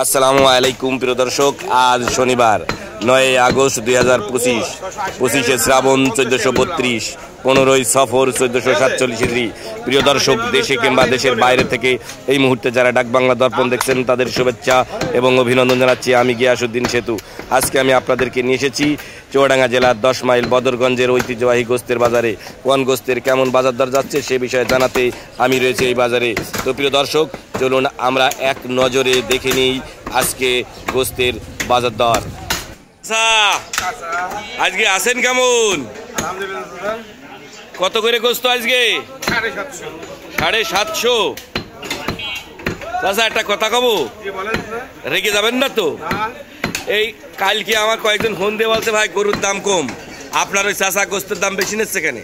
আসসালামু আলাইকুম প্রিয় দর্শক, আজ শনিবার 9 আগস্ট 2025, 25শে শ্রাবণ 1432, 15ই সফর 1447 হিজরি। প্রিয় দর্শক, দেশে কিংবা দেশের বাইরে থেকে এই মুহূর্তে যারা ডাক বাংলা দর্পণ দেখছেন তাদের শুভেচ্ছা এবং অভিনন্দন জানাচ্ছি। আমি গিয়াসউদ্দিন সেতু। আজকে আমি আপনাদেরকে নিয়ে এসেছি চুয়াডাঙ্গা জেলার 10 মাইল বদরগঞ্জের ঐতিহ্যবাহী গোস্তের বাজারে। কোন গোস্তের কেমন বাজার দর যাচ্ছে সে বিষয়ে জানাতে আমি রয়েছে এই বাজারে। তো প্রিয় দর্শক, চলুন আমরা এক নজরে দেখে নিই আজকে গোস্তের বাজার দর। আজকে আছেন কেমন? কত করে গোস্ত আজকে? 750। চাচা একটা কথা কব, রেগে যাবেন না তো? এই কালকে আমার কয়েকজন ফোন দিয়ে বলছে ভাই গরুর দাম কম, আপনার ওই চাচা গোস্তের দাম বেশি নিচ্ছে কেন?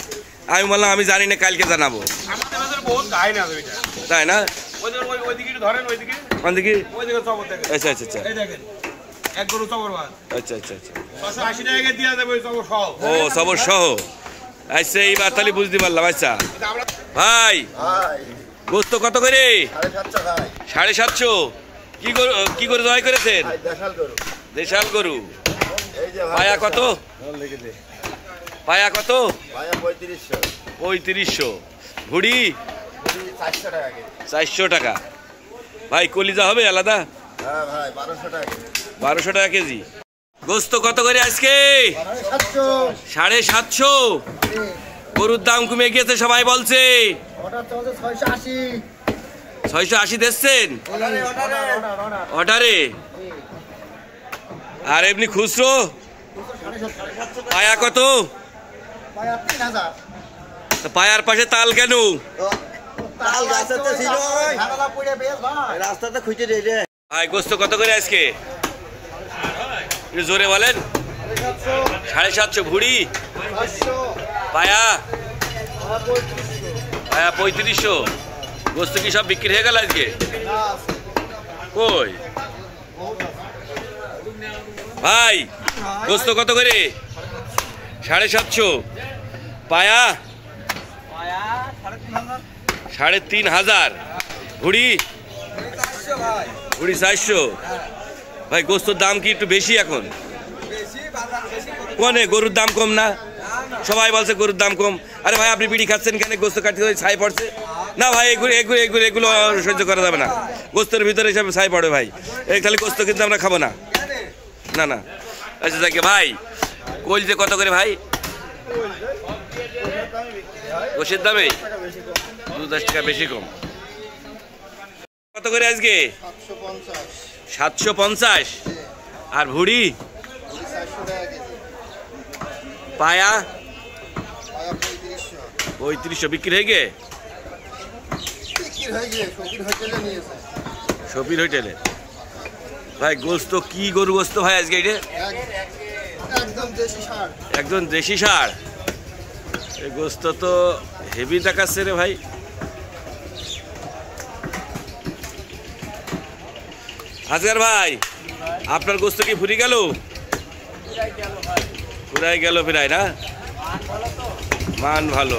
আমি বললাম আমি জানি না, কালকে জানাবো। তাই না? আচ্ছা আচ্ছা আচ্ছা আচ্ছা আচ্ছা আচ্ছা, ও সবর সহ। আচ্ছা এইবার তাহলে বুঝতে পারলাম। আচ্ছা ভাই, গোস্ত কত করে? 750। কি গরু জয় করেছেন? দেশাল গরু। পায়া কত? পায়া কত? 3500। ভুড়ি 400 টাকা। ভাই কলিজা হবে আলাদা? 1200 টাকা কেজি। গোস্ত কত করে আজকে? 750। গরুর দাম কমে গিয়েছে সবাই বলছে। 680 দিচ্ছেন অর্ডারে? আর এমনি খুচরো? পায়া কত? পায়ার পাশে তাল কেন? ভাই গোস্ত কত করে আজকে? জোরে বলেন। 750। ভুড়ি? পায়া? পায়া 3500। গোস্ত কি সব বিক্রি হয়ে গেল আজকে? কই ভাই, গোস্ত কত করে? 750। পায়া? 3500। ভুড়ি? ভুড়ি 400। ভাই গোস্তর দাম কি একটু বেশি এখন? কোনে গরুর দাম কম না? সবাই বলছে গরুর দাম কম। আরে ভাই আপনি বিড়ি খাচ্ছেন কেন? গোস্ত কাটতে ছাই পড়ছে না ভাই। এগুলো সহ্য করা যাবে না। গোস্তের ভিতরে হিসাবে ছাই পড়ে ভাই। এই খালি গোস্ত কিন্তু আমরা খাবো না। না না। আচ্ছা দেখে ভাই, কলজে কত করে ভাই? গোশের দামে 10 টাকা বেশি কম। কত করে আজকে? 750। আর ভুড়ি? পায়া? 3500। বিক্রি হয়ে গে? শপির হোটেলে। ভাই গোস্ত কি গরু গোস্ত ভাই আজকে? এটা একদম দেশি সার। এই গোস্ত তো হেভি দেখাচ্ছে রে ভাই। আজকার ভাই আপনার গোস্ত কি ফুরি গেল? পুরাই গেল প্রায় না? মান ভালো।